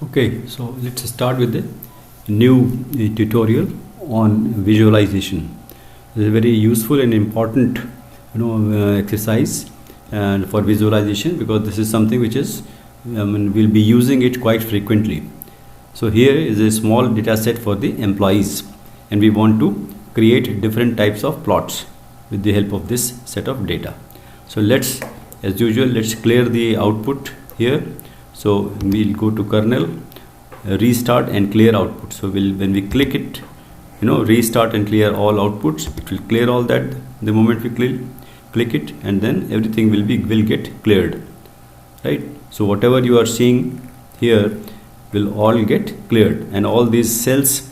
Okay, so let's start with the new tutorial on visualization. It's a very useful and important exercise and for visualization, because this is something which is we'll be using it quite frequently. So here is a small data set for the employees, and we want to create different types of plots with the help of this set of data. So let's, as usual, let's clear the output here. So we'll go to kernel, restart and clear output. So when we click it, restart and clear all outputs, it will clear all that the moment we click it, and then everything will get cleared, right? So whatever you are seeing here will all get cleared, and all these cells,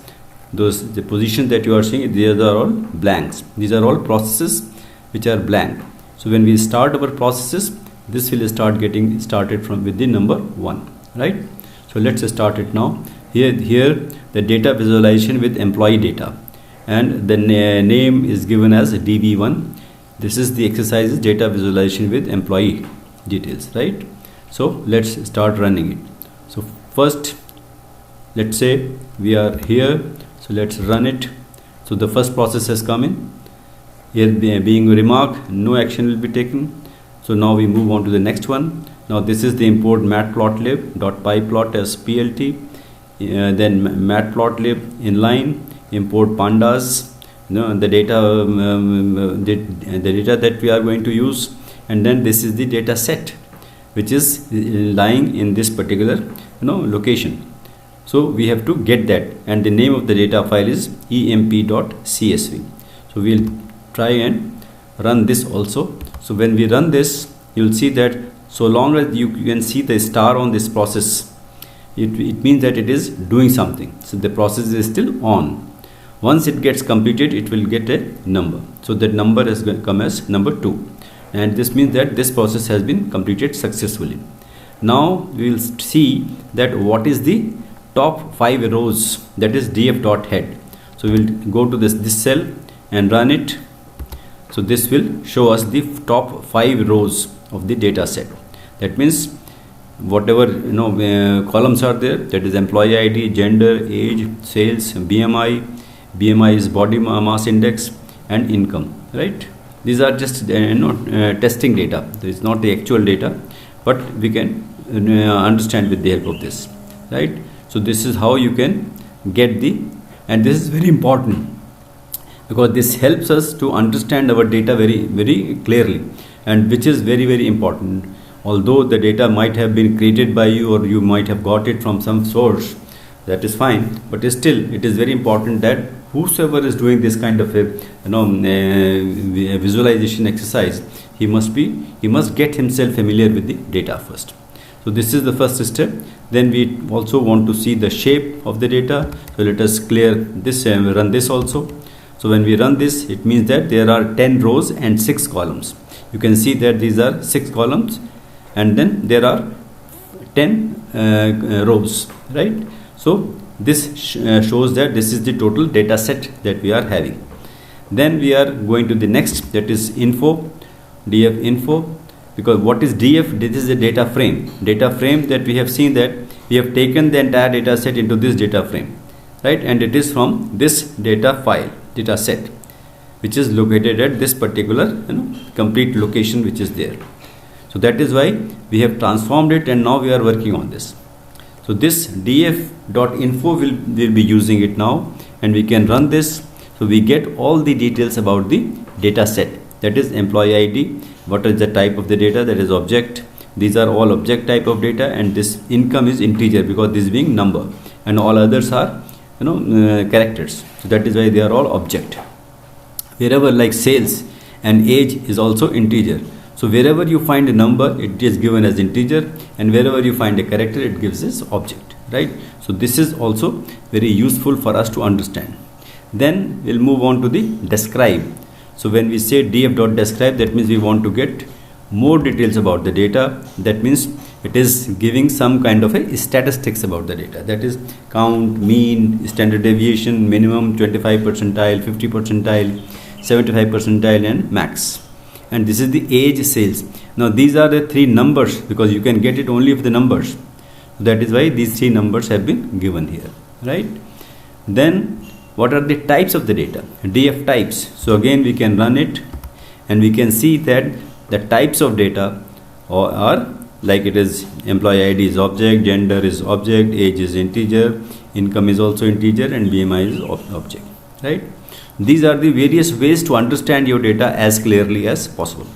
the positions that you are seeing, these are all blanks. These are all processes which are blank. So when we start our processes, this will start getting started from with the number 1, right? So let's start it now. Here the data visualization with employee data, and the name is given as DV1. This is the exercises data visualization with employee details, right? So let's start running it. So first, let's say we are here, so let's run it. So the first process has come in. Here being remarked, no action will be taken. So now we move on to the next one. Now this is the import matplotlib.pyplot as plt, then matplotlib inline, import pandas, the data the data that we are going to use, and then this is the data set which is lying in this particular location. So we have to get that, and the name of the data file is emp.csv. So we'll try and run this also. So when we run this, you'll see that so long as you can see the star on this process, it means that it is doing something. So the process is still on. Once it gets completed, it will get a number. So that number has come as number 2, and this means that this process has been completed successfully. Now we will see that what is the top 5 rows, that is df.head. So we will go to this cell and run it. So this will show us the top 5 rows of the data set. That means whatever columns are there, that is employee ID, gender, age, sales, BMI is body mass index, and income, right? These are just testing data. This is not the actual data, but we can understand with the help of this, right? So this is how you can get and this is very important, because this helps us to understand our data very, very clearly, and which is very, very important. Although the data might have been created by you, or you might have got it from some source, that is fine, but still it is very important that whosoever is doing this kind of a visualization exercise, he must get himself familiar with the data first. So this is the first step. Then we also want to see the shape of the data. So let us clear this and run this also. So when we run this, it means that there are 10 rows and 6 columns. You can see that these are 6 columns, and then there are 10 rows, right? So this shows that this is the total data set that we are having. Then we are going to the next, that is info, df info, because what is df? This is a data frame that we have seen that we have taken the entire data set into this data frame, right? And it is from this data set, which is located at this particular complete location which is there. So that is why we have transformed it, and now we are working on this. So this df.info will be using it now, and we can run this. So we get all the details about the data set, that is employee ID, what is the type of the data, that is object. These are all object type of data, and this income is integer because this being number, and all others are characters. So that is why they are all object. Wherever like sales and age is also integer. So wherever you find a number, it is given as integer, and wherever you find a character, it gives as object, right? So this is also very useful for us to understand. Then we'll move on to the describe. So when we say df.describe, that means we want to get more details about the data. That means it is giving some kind of a statistics about the data, that is count, mean, standard deviation, minimum, 25 percentile, 50 percentile, 75 percentile, and max. And this is the age, sales. Now these are the 3 numbers, because you can get it only with the numbers. That is why these three numbers have been given here, right? Then what are the types of the data? DF types. So again we can run it and we can see that the types of data are like it is employee ID is object, gender is object, age is integer, income is also integer, and BMI is object, right? These are the various ways to understand your data as clearly as possible.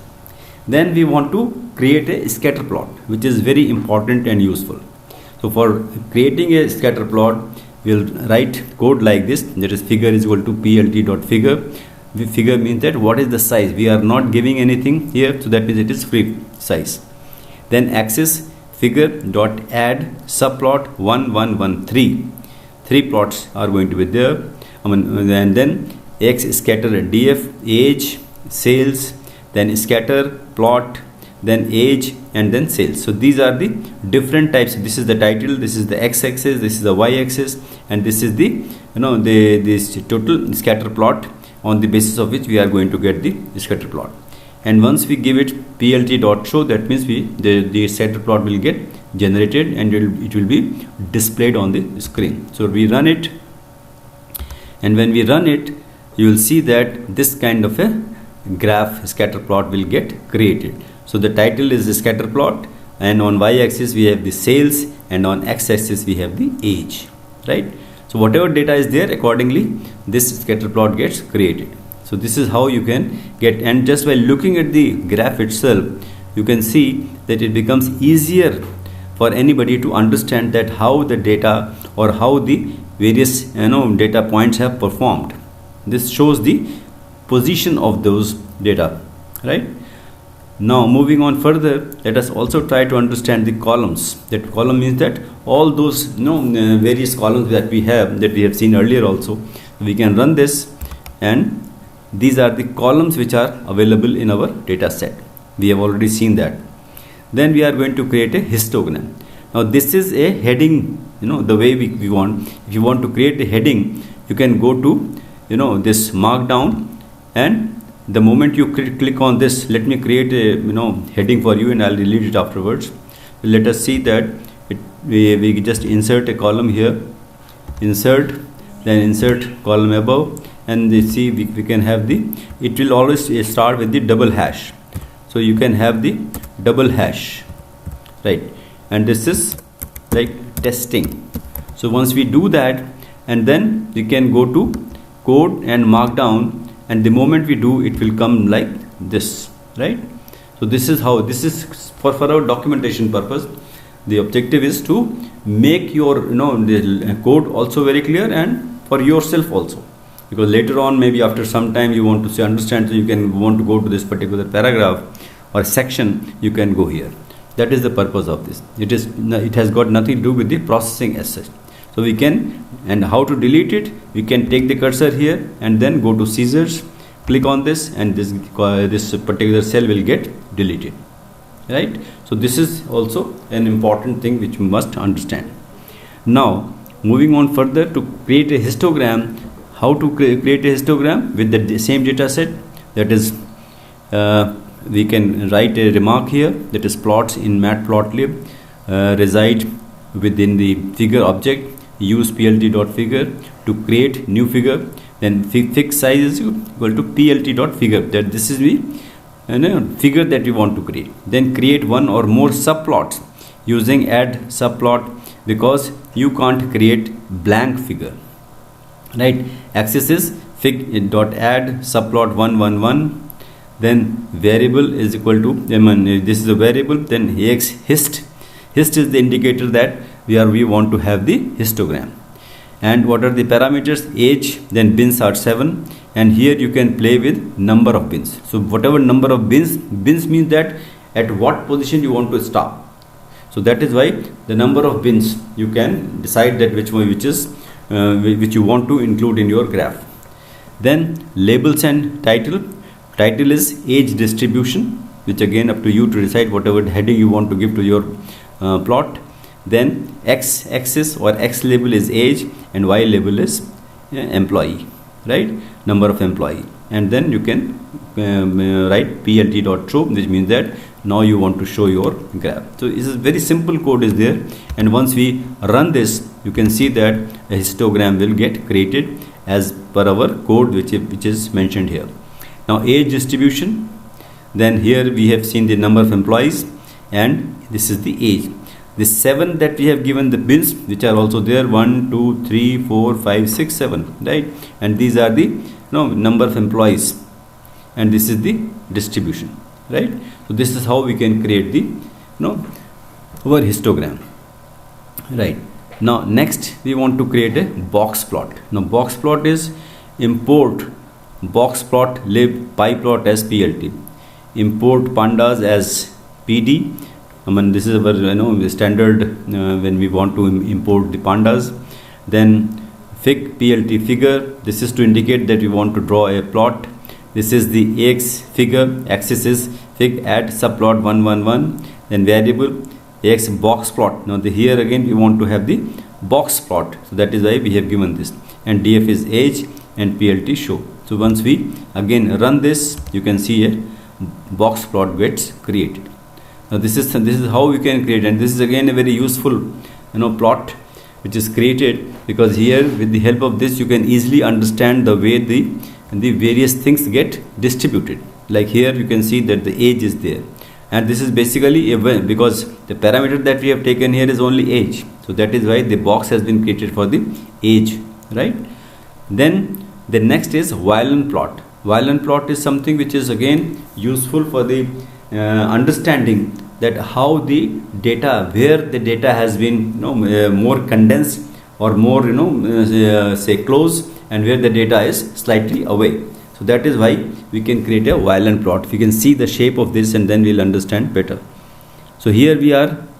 Then we want to create a scatter plot, which is very important and useful. So for creating a scatter plot, we'll write code like this, that is figure is equal to plt.figure. Figure means that what is the size. We are not giving anything here, so that means it is free size. Then axis figure dot add subplot 1113. 3 plots are going to be there. And then x scatter df age sales, then scatter plot, then age, and then sales. So these are the different types. This is the title, this is the x-axis, this is the y-axis, and this is the this total scatter plot, on the basis of which we are going to get the scatter plot. And once we give it plt.show, that means the scatter plot will get generated and it will be displayed on the screen. So we run it, and when we run it, you will see that this kind of a graph scatter plot will get created. So the title is the scatter plot, and on y-axis we have the sales, and on x-axis we have the age, right? So whatever data is there, accordingly this scatter plot gets created. So this is how you can get, and just by looking at the graph itself, you can see that it becomes easier for anybody to understand that how the data or how the various data points have performed. This shows the position of those data, right? Now moving on further, let us also try to understand the columns. That column means that all those various columns that we have seen earlier also. We can run this, and these are the columns which are available in our data set. We have already seen that. Then we are going to create a histogram. Now this is a heading, the way we want. If you want to create a heading, you can go to this markdown, and the moment you click on this, let me create a heading for you, and I'll delete it afterwards. Let us see that we just insert a column here, insert, then insert column above, and see we can have it will always start with the double hash. So you can have the double hash, right? And this is like testing. So once we do that, and then we can go to code and markdown, and the moment we do, it will come like this, right? So this is how, this is for our documentation purpose. The objective is to make your the code also very clear, and for yourself also, because later on, maybe after some time, you want to understand, so you can want to go to this particular paragraph or section, you can go here. That is the purpose of this. It has got nothing to do with the processing as such. So we can, and how to delete it, we can take the cursor here and then go to scissors, click on this, and this particular cell will get deleted, right? So this is also an important thing which we must understand. Now moving on further, to create a histogram. How to create a histogram with the same data set? That is, we can write a remark here, that is plots in matplotlib reside within the figure object. Use plt.figure to create new figure, then fixed size is equal to plt.figure, that this is the figure that we want to create. Then create one or more subplots using add subplot, because you can't create blank figure, right? Axis is fig.add subplot 111, then variable is equal to this is a variable, then ax hist is the indicator that we want to have the histogram. And what are the parameters? Age, then bins are 7, and here you can play with number of bins. So whatever number of bins means that at what position you want to stop. So that is why the number of bins, you can decide that which you want to include in your graph. Then labels and title. Title is age distribution, which again up to you to decide whatever heading you want to give to your plot. Then x axis or x label is age, and y label is employee, right? Number of employee. And then you can write plt.show, which means that now you want to show your graph. So this is very simple code is there, and once we run this, you can see that a histogram will get created as per our code which is mentioned here. Now age distribution, then here we have seen the number of employees, and this is the age. The 7 that we have given the bins which are also there, 1 2 3 4 5 6 7, right, and these are the number of employees, and this is the distribution, right. So this is how we can create the our histogram, right. Now next we want to create a box plot. Now box plot is import box plot lib pyplot as plt, import pandas as pd. I mean, this is our standard when we want to import the pandas. Then fig plt figure, this is to indicate that we want to draw a plot. This is the ax figure, axis is fig add subplot 111. Then variable ax box plot. Now here again we want to have the box plot, so that is why we have given this. And df is age and plt show. So once we again run this, you can see a box plot gets created. Now this is how we can create, and this is again a very useful plot which is created, because here with the help of this you can easily understand the way the various things get distributed. Like here you can see that the age is there, and this is basically because the parameter that we have taken here is only age, so that is why the box has been created for the age, right. Then the next is violin plot. Violin plot is something which is again useful for the understanding that how the data, where the data has been more condensed or more say close, and where the data is slightly away. So that is why we can create a violin plot. We can see the shape of this, and then we'll understand better. So here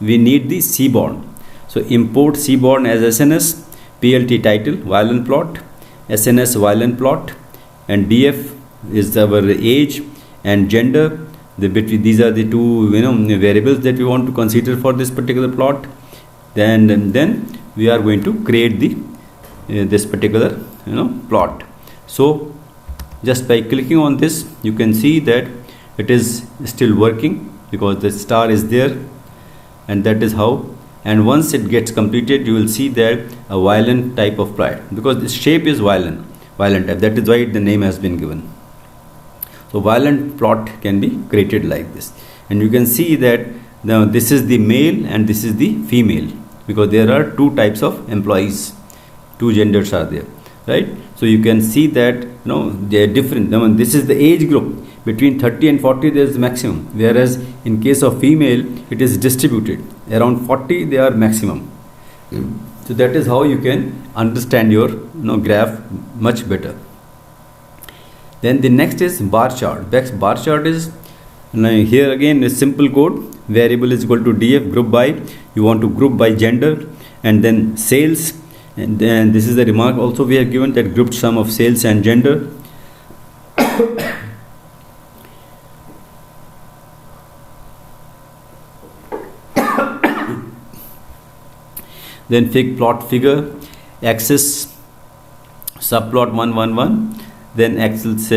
we need the seaborn. So import seaborn as SNS, plt title violin plot, SNS violin plot, and df is our age and gender. These are the two variables that we want to consider for this particular plot. Then we are going to create the this particular plot. So just by clicking on this, you can see that it is still working because the star is there, and that is how. And once it gets completed, you will see that a violin type of plot, because the shape is violin type. That is why the name has been given. So violin plot can be created like this, and you can see that now this is the male and this is the female, because there are two types of employees, two genders are there, right. So you can see that they are different. Now this is the age group between 30 and 40, there is maximum, whereas in case of female it is distributed around 40, they are maximum. So that is how you can understand your graph much better. Then the next is bar chart. Bar chart is here again a simple code. Variable is equal to df group by. You want to group by gender, and then sales. And then this is the remark also we have given, that grouped sum of sales and gender. Then fig plot figure, axis subplot 111. Then axis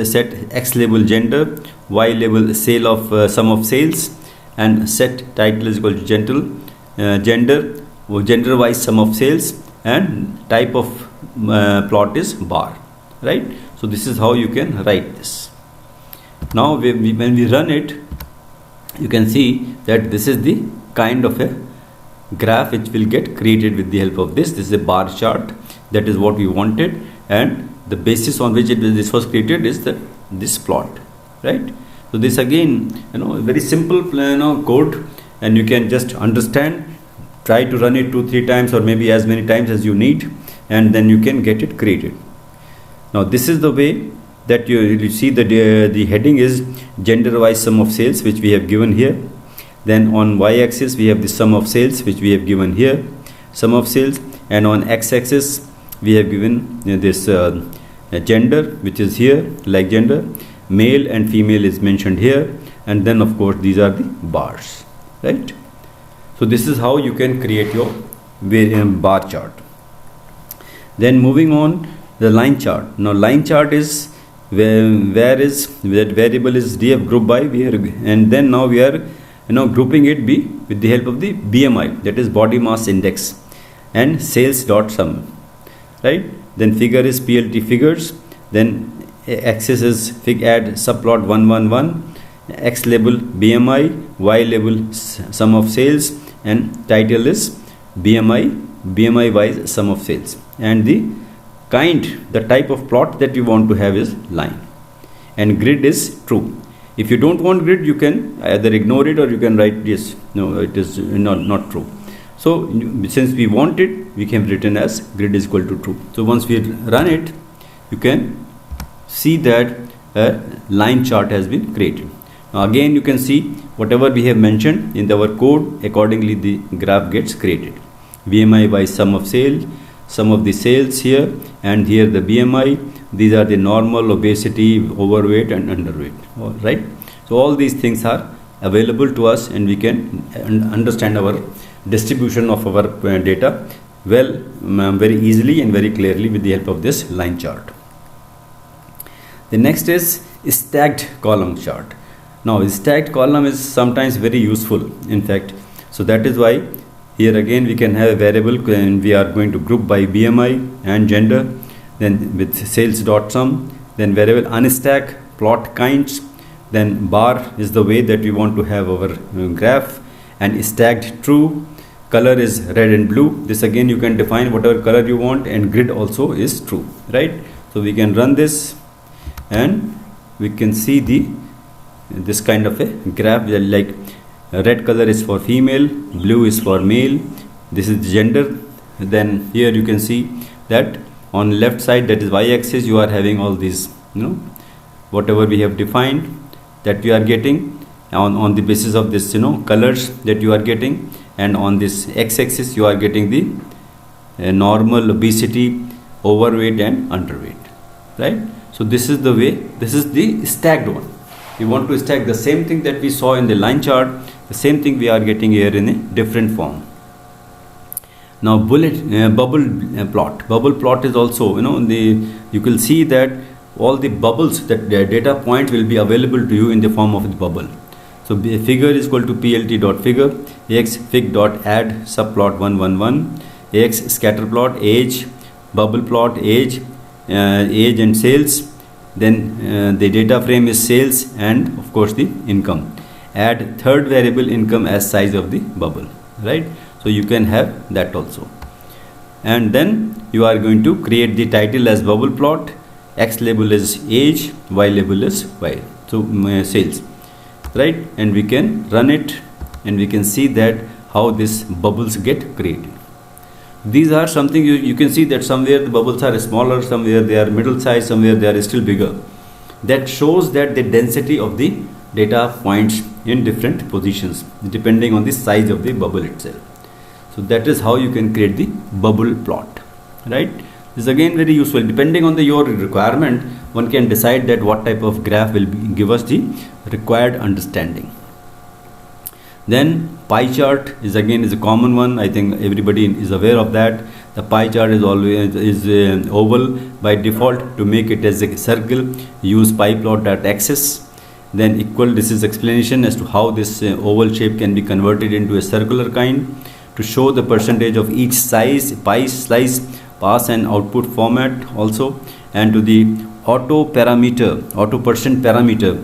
set x label gender, y label sale of sum of sales, and set title is equal to gender wise sum of sales, and type of plot is bar, right. So this is how you can write this. Now when we run it, you can see that this is the kind of a graph which will get created with the help of this. This is a bar chart. That is what we wanted, and the basis on which this was created is this plot, right. So this again very simple code, and you can just understand, try to run it 2-3 times or maybe as many times as you need, and then you can get it created. Now this is the way that you see that the heading is gender wise sum of sales, which we have given here. Then on y-axis we have the sum of sales, which we have given here, sum of sales, and on x-axis we have given this gender, which is here, like gender, male and female is mentioned here, and then of course these are the bars, right. So this is how you can create your bar chart. Then moving on, the line chart. Now line chart is where is that variable is df group by, and then now we are grouping it with the help of the BMI, that is body mass index, and sales dot sum, right? Then figure is PLT figures, then axis is fig add subplot 111, x label BMI, y label sum of sales, and title is BMI wise sum of sales, and the type of plot that you want to have is line, and grid is true. If you don't want grid, you can either ignore it or you can write yes, no, it is not true. So since we want it, we can written as grid is equal to true. So once we run it, you can see that a line chart has been created. Now again you can see whatever we have mentioned in our code, accordingly the graph gets created. BMI by sum of the sales here, and here the BMI. These are the normal, obesity, overweight and underweight. All right. So all these things are available to us, and we can understand our distribution of our data very easily and very clearly with the help of this line chart. The next is stacked column chart. Now stacked column is sometimes very useful, in fact. So that is why here again we can have a variable, and we are going to group by BMI and gender, then with sales dot sum, then variable unstack plot kinds, then bar is the way that we want to have our graph, and stacked true, color is red and blue. This again you can define whatever color you want, and grid also is true, right? So we can run this and we can see this kind of a graph, like red color is for female, blue is for male, this is gender. Then here you can see that on left side, that is y-axis, you are having all these whatever we have defined that you are getting on the basis of this colors that you are getting, and on this x-axis you are getting the normal, obesity, overweight and underweight, right? So this is the way, this is the stacked one. We want to stack the same thing that we saw in the line chart, the same thing we are getting here in a different form. Now bubble plot. Bubble plot is also, you will see that all the bubbles, that the data point will be available to you in the form of the bubble. So figure is equal to plt.figure, ax fig.add subplot 111, ax scatter plot, age, bubble plot, age and sales. Then the data frame is sales, and of course the income. Add third variable income as size of the bubble, right? So you can have that also. And then you are going to create the title as bubble plot, x label is age, y label is y, so sales, right? And we can run it, and we can see that how these bubbles get created. These are something you can see that somewhere the bubbles are smaller, somewhere they are middle size, somewhere they are still bigger. That shows that the density of the data points in different positions depending on the size of the bubble itself. So that is how you can create the bubble plot, right? This is again very useful. Depending on your requirement, one can decide that what type of graph will give us the required understanding. Then pie chart is a common one. I think everybody is aware of that. The pie chart is always oval by default. To make it as a circle, use pie plot.axis. Then equal, this is explanation as to how this oval shape can be converted into a circular kind. To show the percentage of each size, pie slice, pass and output format also. And to the auto percent parameter,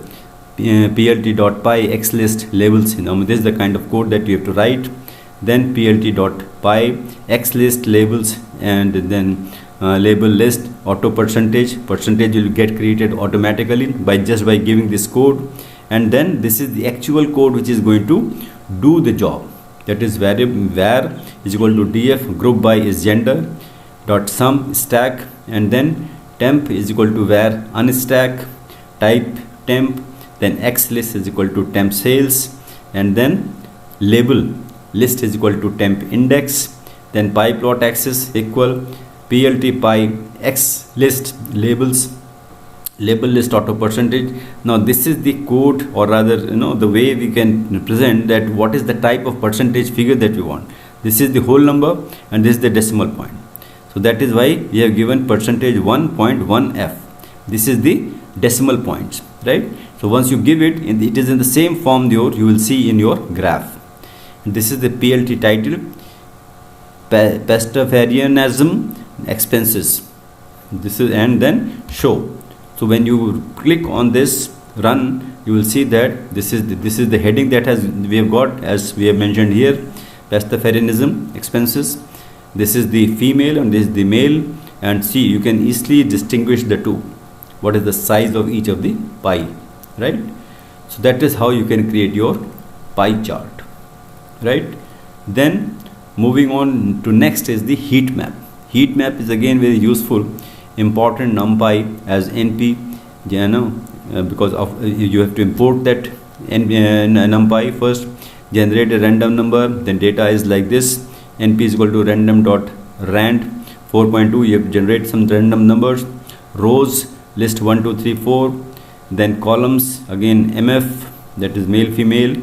plt.py xlist labels. This is the kind of code that you have to write. Then plt.py xlist labels, and then label list auto percentage will get created automatically by giving this code. And then this is the actual code which is going to do the job. That is variable var is equal to df group by is gender dot sum stack, and then temp is equal to var unstack, type temp, then x list is equal to temp sales, and then label list is equal to temp index, then pie plot axis equal plt pie x list labels label list auto percentage. Now this is the code, or rather the way we can present that what is the type of percentage figure that we want. This is the whole number and this is the decimal point. So that is why we have given percentage 1.1f. This is the decimal points, right? So once you give it, it is in the same form you will see in your graph. And this is the PLT title, Pastafarianism expenses. This is, and then show. So when you click on this run, you will see that this is the heading that we have got, as we have mentioned here, Pastafarianism expenses. This is the female and this is the male, and see, you can easily distinguish the two. What is the size of each of the pie, right? So that is how you can create your pie chart, right? Then moving on to next is the heat map. Heat map is again very useful, important numpy as NP, because of you have to import that numpy first, generate a random number, then data is like this, np is equal to random.rand 4.2, you have to generate some random numbers, rows list 1 2 3 4, then columns again mf, that is male female,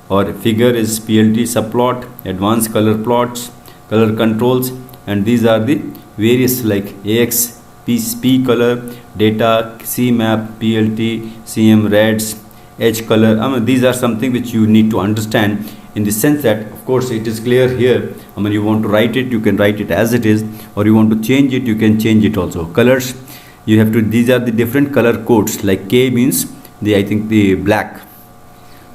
or figure is plt subplot, advanced color plots, color controls, and these are the various like ax, p color, data, c map, plt, cm, reds, edge color. These are something which you need to understand, in the sense that of course it is clear here. You want to write it, you can write it as it is, or you want to change it, you can change it also. Colors, you have to, these are the different color codes, like K means the black,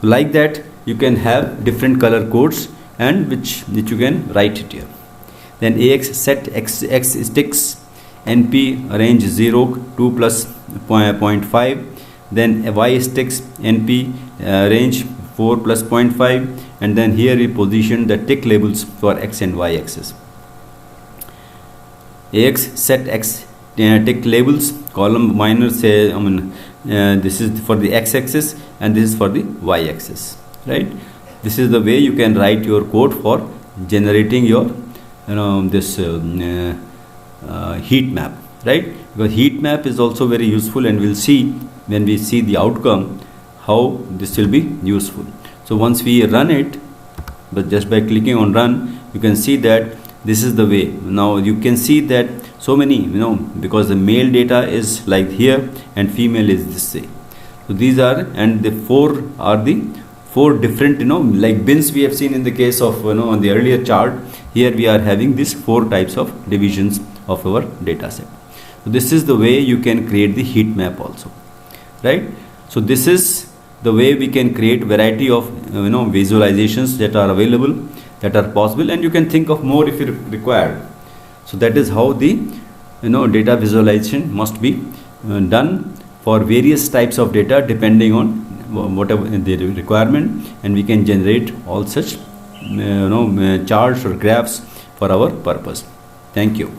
like that you can have different color codes, and which you can write it here. Then ax set x sticks, np range 0 2 plus 0.5, then y sticks np range 4 plus 0.5, and then here we position the tick labels for x and y axis. ax set x tick labels, column minor say this is for the x axis and this is for the y axis, right? This is the way you can write your code for generating your this heat map, right? Because heat map is also very useful, and we'll see when we see the outcome how this will be useful. So once we run it, but just by clicking on run, you can see that this is the way. Now you can see that so many, because the male data is like here and female is this way. So these are, and the four are the four different, like bins we have seen in the case of, on the earlier chart. Here we are having these four types of divisions of our data set. So this is the way you can create the heat map also, right? So this is the way we can create variety of visualizations that are available, that are possible, and you can think of more if you require. So that is how the data visualization must be done for various types of data depending on whatever the requirement, and we can generate all such charts or graphs for our purpose. Thank you.